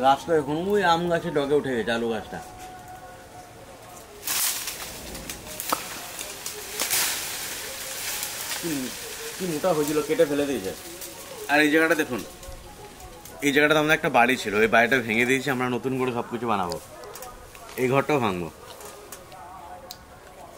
গাছটা এখন ওই আম গাছের ডগে উঠে গেছে, আলু গাছটা। কি মোটা হয়েছিল, কেটে ফেলে দিয়েছে। আর এই জায়গাটা দেখুন, এই জায়গাটা আমাদের একটা বাড়ি ছিল, এই বাড়িটা ভেঙে দিয়েছি, আমরা নতুন করে সব কিছু বানাবো। এই ঘরটাও ভাঙবো।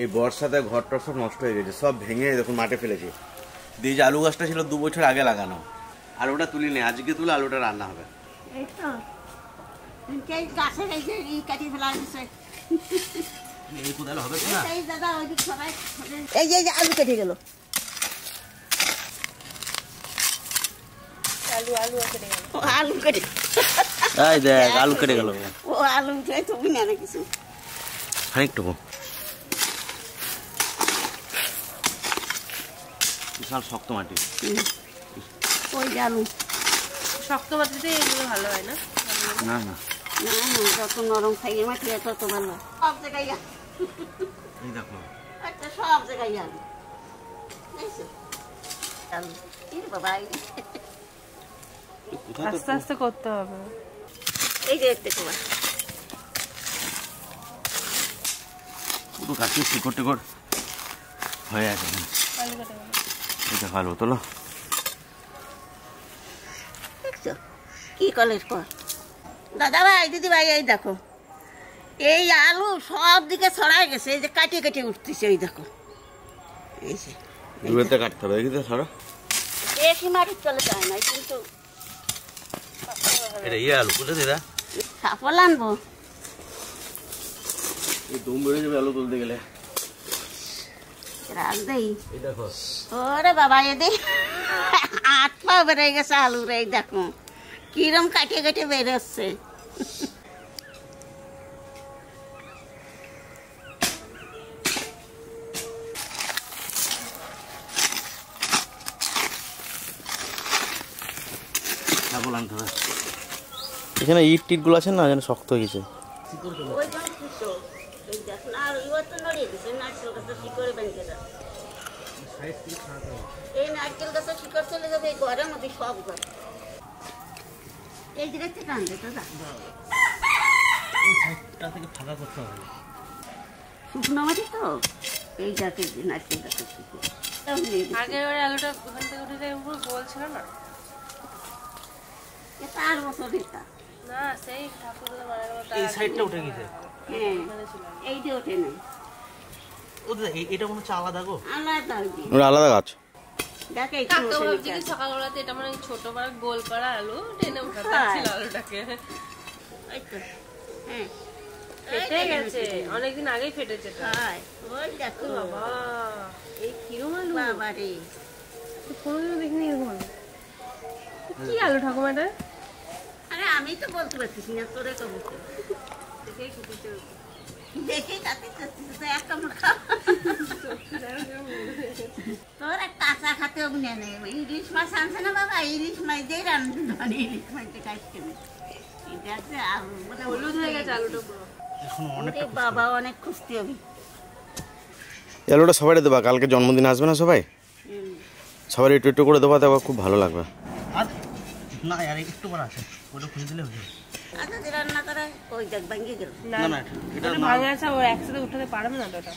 এই বর্ষাতে ঘরটা সব নষ্ট হয়ে গেছে, সব ভেঙে দেখুন মাঠে ফেলেছি। দিয়ে যে আলু গাছটা ছিল 2 বছর আগে লাগানো, আলুটা তুলি নেই, আজকে তুলে আলুটা রান্না হবে। এই কোদাল হবে না, এই যে আলু কেটে গেল, আলু কেটে দেখ আলু কেটে গেল। ও আলু তুমি না কিছু খানিকটুকু। বিশাল শক্ত মাটি। ওই আলু শক্ত মাটিতে এগুলো ভালো হয় না? না না না না, যত নরম থাকে মাটি তত ভালো। সব জায়গায় এই দেখো, একটা সব জায়গায় আলু, আলু বাবা। আস্তে আস্তে করতে হবে। এই যে দেখতে তোমার পুরো গাছের শিকড় টিকড় হয়ে আছে। এটা ভালো তোলো, দেখছো কি কলের পর। দাদা ভাই দিদি ভাই এই দেখো, এই আলু সব দিকে ছড়াই গেছে, এই যে কাটিয়ে কাটিয়ে উঠতেছে, এই দেখো। এই যে দূরেতে কাটতে হবে, দেখি তো সরো। বেশি মাটি চলে যায় না, কিন্তু এটা আলু তুলে দিদা, সাফল আনবো। এই দম বেড়ে যাবে আলু তুলতে গেলে। রাখ দেই, এই দেখো, ওরে বাবা এদি হাত পা বেড়ে গেছে আলুর। এই দেখো কিরম কাটিয়ে কাটিয়ে বেরোচ্ছে। সাফল আনতে হবে। এখানে ইট টিট গুলো আছে না, যেন শক্ত হয়ে গেছে। ওই জন্য তো এই দেখো না, আর ইও তো নড়িয়ে গেছে, নারকেল গাছের শিকড়ে ভেঙে যাবে। এই নারকেল গাছের শিকড় চলে যাবে এই ঘরের মধ্যে, সব ঘর। এই দিকে থেকে আনবে তো থেকে ফাঁকা করতে হবে, শুকনো মাটি তো, এই গাছের নারকেল গাছের শিকড়। আগের বারে আলুটা ওখান থেকে উঠে যায়, উপর গোল ছিল না? 4 বছর এটা না, সেই ঠাকুরগুলো মারার মতো এই সাইডটা উঠে গেছে। হ্যাঁ, এইটা ওঠে না। এটা মনে হচ্ছে আলাদা গো, আলাদা ওটা আলাদা গাছ। দেখে কাকা ভাবছি কি সকালবেলাতে এটা মানে ছোট বড় গোল করা আলু টেনে উঠাতে ছিল আলুটাকে। হ্যাঁ ফেটে গেছে, অনেকদিন আগেই ফেটেছে এটা। ওই দেখো বাবা, এই কিরম আলু বাবা রে, কোনোদিনও দেখিনি এরকম আলু। কি আলু ঠাকুমা এটা? আরে আমি তো বলতে পারছিস না, তোরে কবো দেখেই খুঁটিতে দেখে তাতে তো এক কামড় খা। তোর কাঁচা খাতে অভিনয় নেই। ইলিশ মাছ আনছে না বাবা, ইলিশ মাছ দিয়ে রান্না, ইলিশ মাছ দিয়ে কাটতে নেই। এটা আছে আলু মানে হলুদ হয়ে গেছে আলুটা পুরো। বাবা অনেক খুশি হবি। আলুটা সবাই দেবা, কালকে জন্মদিন আসবে না সবাই, সবাই একটু একটু করে দেবা, দেওয়া খুব ভালো লাগবে। না আর একটু বড় আছে, ওটা খুঁজে দিলে হয়ে যাবে। আচ্ছা যে রান্না করে ওই দেখ ভেঙে গেল। না না, এটা ভাঙা আছে, ওর একসাথে উঠাতে পারবে না তো এটা।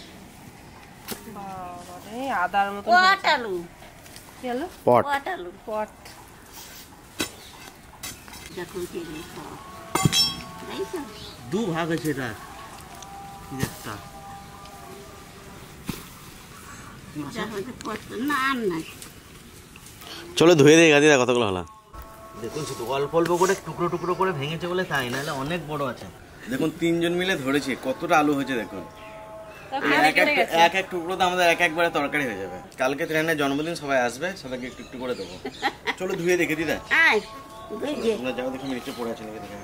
বাবা রে, আদার মতো পট আলু, কি আলু? পট। পট আলু, পট। দেখুন কি দেখো 2 ভাগ আছে এটা, একটা না আর নাই। চলো ধুয়ে দিয়ে গাছি, কতগুলো হলো দেখুন শুধু অল্প অল্প করে টুকরো টুকরো করে ভেঙেছে বলে তাই, নাহলে অনেক বড় আছে। দেখুন 3 জন মিলে ধরেছে, কতটা আলু হয়েছে দেখুন। এক এক টুকরোতে আমাদের এক একবারে তরকারি হয়ে যাবে। কালকে ট্রেনের জন্মদিন, সবাই আসবে, সবাইকে একটু একটু করে দেবো। চলো ধুয়ে দেখে দিদা, আয় বুঝে তোমরা যাও দেখো নিচে পড়ে আছে নাকি দেখে।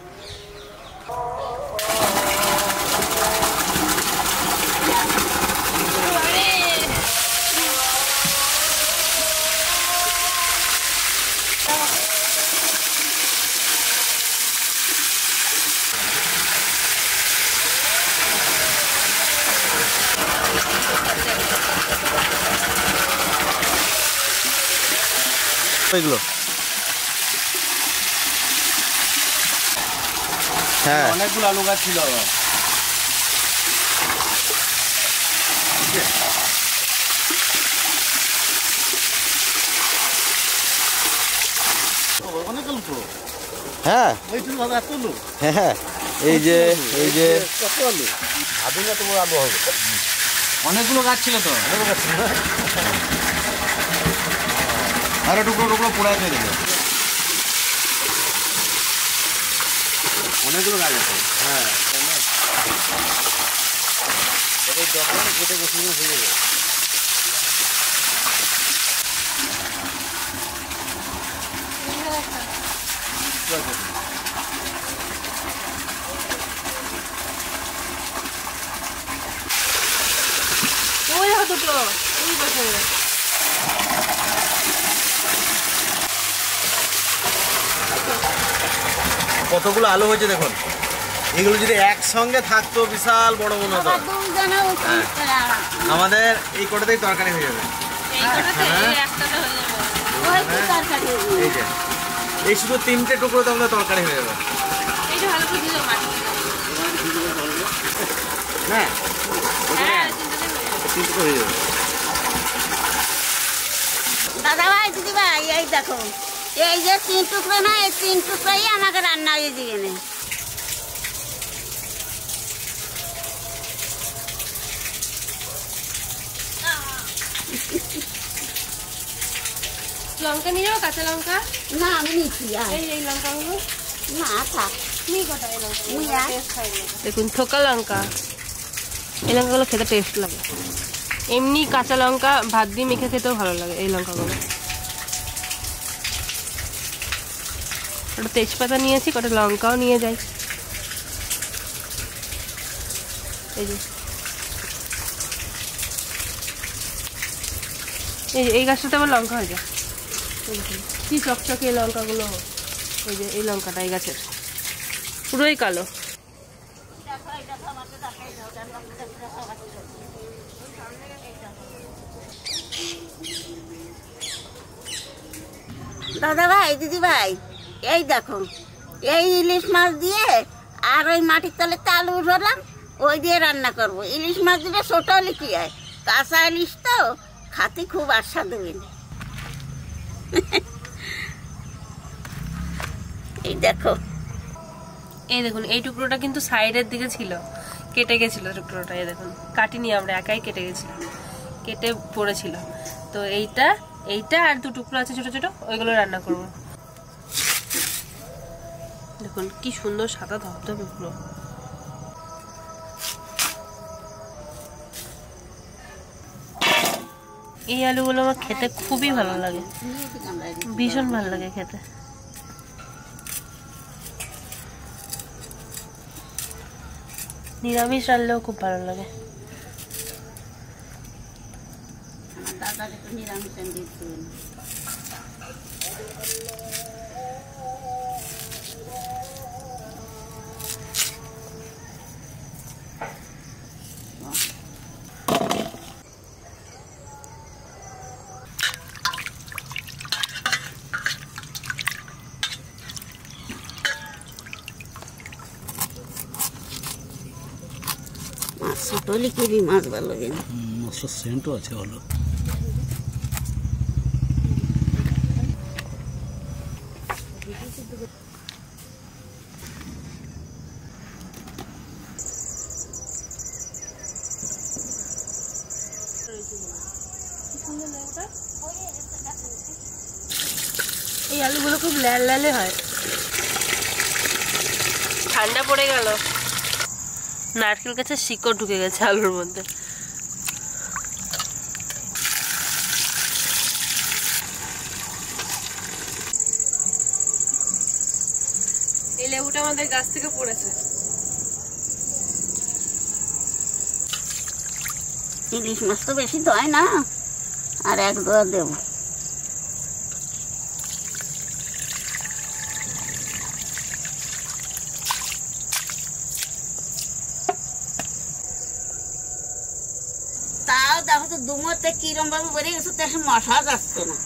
এগুলো হ্যাঁ অনেকগুলো আলু গাছ ছিল আবার। অনেক আলু তো। হ্যাঁ ওইটুকু দাদা এত আলু। হ্যাঁ এই যে কত আলু? ভাবি না তোমার আলু হবে। অনেকগুলো গাছ ছিল তো। আরো টুকরো টুকরো পোড়ায় দিয়ে দেবে। অনেকগুলো গাছ আছে। হ্যাঁ কেটে বসে হয়ে যাবে। ওই দেখো দুটো ওই পাশে। কতগুলো আলু হয়েছে দেখুন। এগুলো যদি একসঙ্গে থাকতো বিশাল বড় মনে হতো। আমাদের এই কটাতেই তরকারি হয়ে যাবে। এই কটাতে এই একটাতে হয়ে যাবে। এই যে এই শুধু 3টে টুকরোতে আমাদের তরকারি হয়ে যাবে। এই যে ভালো করে দিও মাটি। হ্যাঁ হ্যাঁ 3টে হয়ে যাবে। দাদা ভাই দিদি ভাই এই দেখো, এই যে 3 টুকরো না, এই 3 টুকরোই আমাকে রান্না হয়ে দিয়ে নেই। লঙ্কা নিয়ে যাবো, কাঁচা লঙ্কা। না আমি নিচ্ছি এই লঙ্কাগুলো না থাক। দেখুন থোকা লঙ্কা, এই লঙ্কাগুলো খেতে টেস্ট লাগে। এমনি কাঁচা লঙ্কা ভাত দিয়ে মেখে খেতেও ভালো লাগে এই লঙ্কাগুলো। একটা তেজপাতা নিয়েছি, কটা লঙ্কাও নিয়ে যাই। এই যে এই গাছটাতে আবার লঙ্কা হয়ে যায়। কি চকচকে এই লঙ্কাগুলো। এই যে এই লঙ্কাটা এই গাছের পুরোই কালো। দাদা ভাই দিদি ভাই এই দেখো, এই ইলিশ মাছ দিয়ে আর ওই মাটির তলে আলু উঠালাম, ওই দিয়ে রান্না করব। ইলিশ মাছ দিলে ছোট হলে কি হয়, কাঁচা ইলিশ তো খাতে খুব আস্বাদ হবে। এই দেখো, এই দেখুন এই টুকরোটা কিন্তু সাইডের দিকে ছিল, কেটে গেছিল টুকরোটা। এই দেখুন কাটিনি আমরা, একাই কেটে গেছিল, কেটে পড়েছিল। তো এইটা আর 2 টুকরো আছে ছোট ছোট, ওইগুলো রান্না করব। দেখুন কি সুন্দর সাদা ধবধবে পুরো। এই আলুগুলো আমার খেতে খুবই ভালো লাগে, ভীষণ ভালো লাগে খেতে। নিরামিষ রান্নাও খুব ভালো লাগে। দাদা একটু নিরামিষ দিচ্ছি। মাছ ছোট হলে খুবই মাছ ভালো লাগে। মাছের সেন্টও আছে ভালো। এই আলুগুলো খুব লাল লালে হয়। ঠান্ডা পড়ে গেল, নারকেল গাছের শিকড় ঢুকে গেছে আলুর মধ্যে। এই লেবুটা আমাদের গাছ থেকে পড়েছে। ইলিশ মাছ তো বেশি দয় না, আর 1-2 দেবো। তাও দেখো তো দুমোতে কিরম ভাবে বেড়ে গেছে, তো মশা যাচ্ছে না।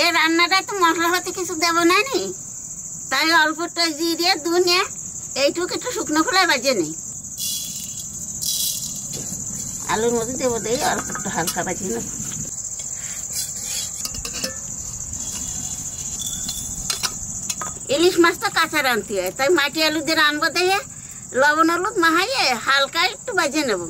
এই রান্নাটা তো মশলাপাতি কিছু দেবো না নি, তাই অল্পটা জিরে ধনিয়া এইটুকু একটু শুকনো খোলায় বাজে নেই, আলুর মধ্যে দেবো, দেই অল্প একটু হালকা বাজি না। ইলিশ মাছ তো কাঁচা রাঁধতে হয়, তাই মাটি আলু দিয়ে রানবো, দিয়ে লবণ হলুদ মাহাইয়ে হালকা একটু বাজে নেব।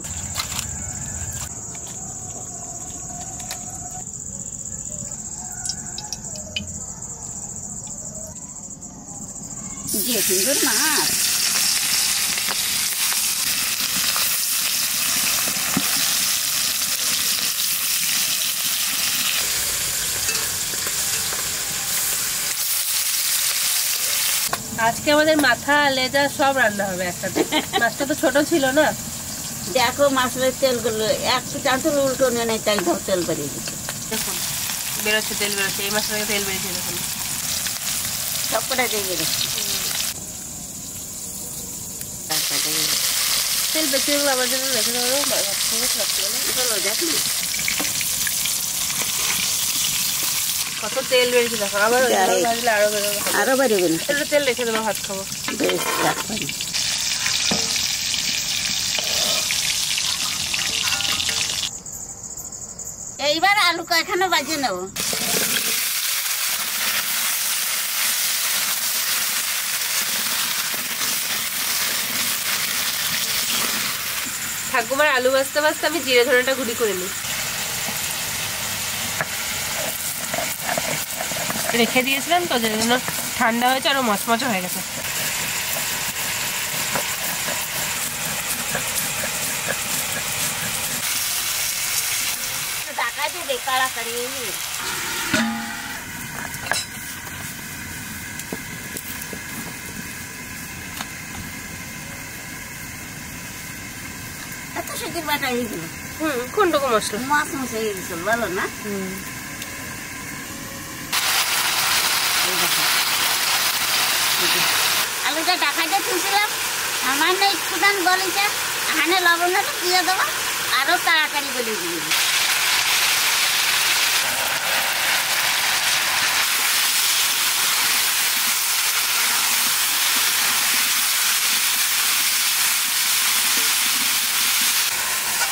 যে সুন্দর মাছ, আজকে আমাদের মাথা লেজা সব রান্না হবে একসাথে। মাছটা তো ছোট ছিল না। দেখো মাছের তেলগুলো একটু চাঁচল উল্টো নিয়ে নেই, তাই ধর তেল বেরিয়ে দিচ্ছে। দেখুন বেরোচ্ছে, তেল বেরোচ্ছে, এই মাছটা থেকে তেল বেরিয়েছে দেখুন। সব কটা দিয়ে গেছে তেল বেশি হলে আমার জন্য রেখে দেবো, চলো দেখ না কত তেল বেরিয়েছে দেখো। আবার ভাজলে আরো বেরোবে, আরো বেরোবে না, একটু তেল রেখে দেবো, ভাত খাবো। বেশ রাখবেন। এইবার আলু কয়খানা বাজিয়ে নেব। ঠাকুমার আলু ভাজতে ভাজতে আমি জিরে ধনেটা গুঁড়ি করে নিই, রেখে দিয়েছিলাম তো, যার জন্য ঠান্ডা হয়েছে আরো মচমচে হয়ে গেছে। টাকা দেবে তাড়াতাড়ি। এত সুন্দর বাটা হয়ে গেল। কোন রকম মশলা, মাছ মাছ হয়ে গেছিল, ভালো না? আলুটা ঢাকাইতে তুলছিলাম, সামান্য একটুখান গলিছে, এখানে লবণ দিয়ে দেবো, আরো তাড়াতাড়ি গলে দিয়ে দেবো।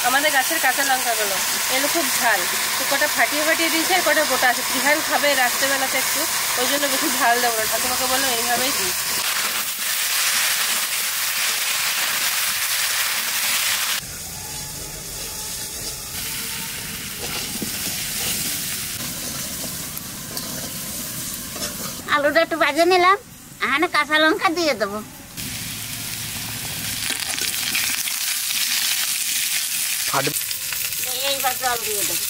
আমাদের গাছের কাঁচা লঙ্কাগুলো এগুলো খুব ঝাল, তো কটা ফাটিয়ে ফাটিয়ে দিয়েছে, আর কটা গোটা আছে। ত্রিহান খাবে রাত্রেবেলাতে একটু, ওই জন্য বেশি ঝাল দেবো না। ঠাকুমাকে বললো এইভাবেই দিই। আলুটা একটু ভাজে নিলাম, এখানে কাঁচা লঙ্কা দিয়ে দেবো। এইবার জল দিয়ে দেবো।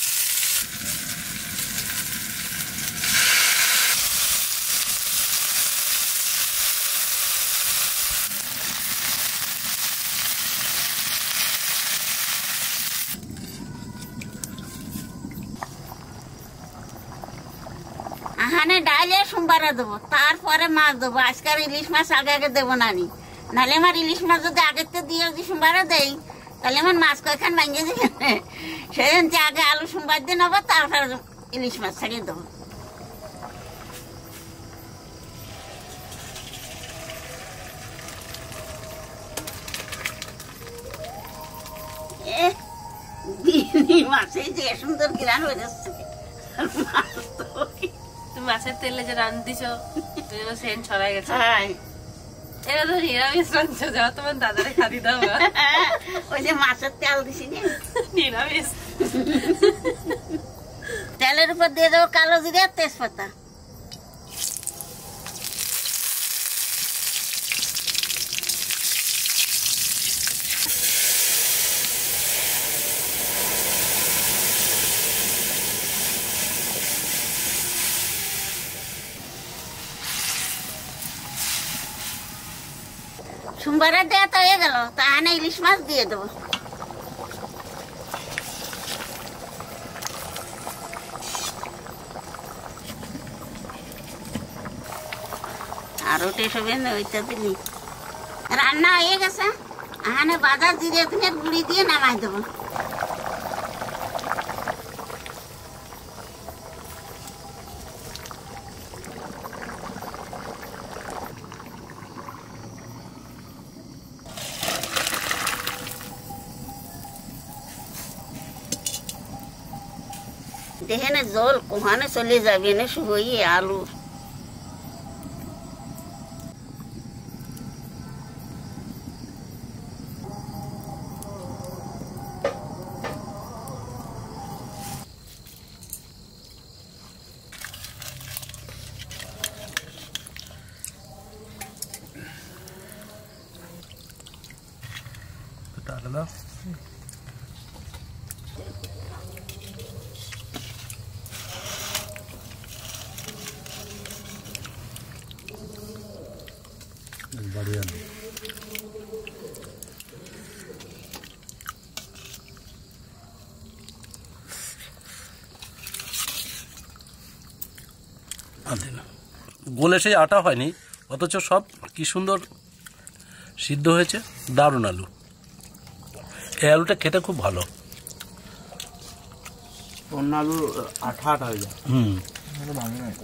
এখানে ডাইলে সোমবারে দেবো, তারপরে মাছ দেবো। আজকাল ইলিশ মাছ আগে আগে দেবো না, নাহলে আমার ইলিশ মাছ যদি আগের থেকে দিয়ে যদি সোমবারে দেই, তাহলে আমার মাছ কয়খান ভাঙে যাবে। সেদিন আগে আলু সোমবার দিয়ে নেবো, তারপরে ইলিশ মাছ ছাড়িয়ে দেবো। মাছে যে সুন্দর গ্রান হয়ে যাচ্ছে। তুমি মাছের তেলে যে রান দিছো, সেন্ট ছড়াই গেছে। হ্যাঁ, এটা তো নিরামিষ রাঁধছো, যাও তোমার দাদারে খাদি দাও। ওই যে মাছের তেল দিছি নিরামিষ। তেলের উপর দিয়ে দেবো কালো জিরে আর তেজপাতা। সোমবারে দেওয়া তো হয়ে গেল, তাহলে ইলিশ মাছ দিয়ে দেবো। আরো টেস্ট হবে না, ওইটা দিলি। রান্না হয়ে গেছে, আনে বাজার জিরে ধনের গুঁড়ি দিয়ে নামাই দেবো। দেখেন জল কোহানে চলে যাবে না শুয়ে আলু। बढ़िया গোলে সেই আটা হয়নি, অথচ সব কি সুন্দর সিদ্ধ হয়েছে, দারুণ আলু। এই আলুটা খেতে খুব ভালো। অন্য আলু আঠা আঠা হয়ে যায়।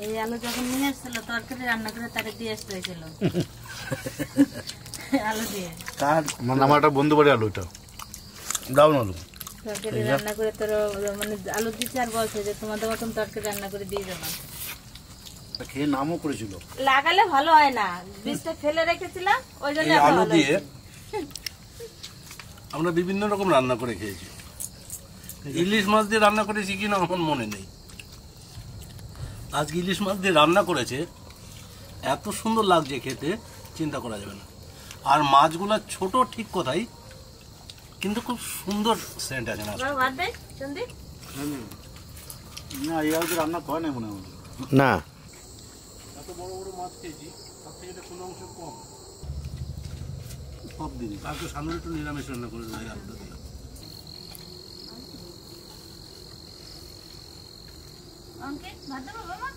এই আলু যখন নিয়ে এসেছিল তরকারি রান্না করে তাকে দিয়ে আসতে হয়েছিল আলু দিয়ে আমার একটা বন্ধু বাড়ি আলু, এটা দারুণ আলু। তরকারি রান্না করে তোর মানে আলু দিচ্ছে আর বলছে যে তোমাদের মতন তরকারি রান্না করে দিয়ে যাবো। খেয়ে নামও করেছিল। লাগালে ভালো হয় না, বীজটা ফেলে রেখেছিলাম ওই জন্য এই আলু দিয়ে আমরা বিভিন্ন রকম রান্না করে খেয়েছি। ইলিশ মাছ দিয়ে রান্না করেছি কিনা আমার মনে নেই। আজকে ইলিশ মাছ দিয়ে রান্না করেছে, এত সুন্দর লাগছে খেতে, চিন্তা করা যাবে না। আর মাছগুলো ছোট ঠিক কথাই, কিন্তু খুব সুন্দর সেন্ট আছে না। ভাত দেয় সন্দীপ? না, এই আলু রান্না করে না মনে হয়। না এত বড় বড় মাছ খেয়েছি, তার থেকে এটা কোনো অংশ কম। সব দিন কালকে সামনে একটু নিরামিষ রান্না করে দেয় আলুটা দিয়ে। অঙ্কিত ভাত দেবো বাবা?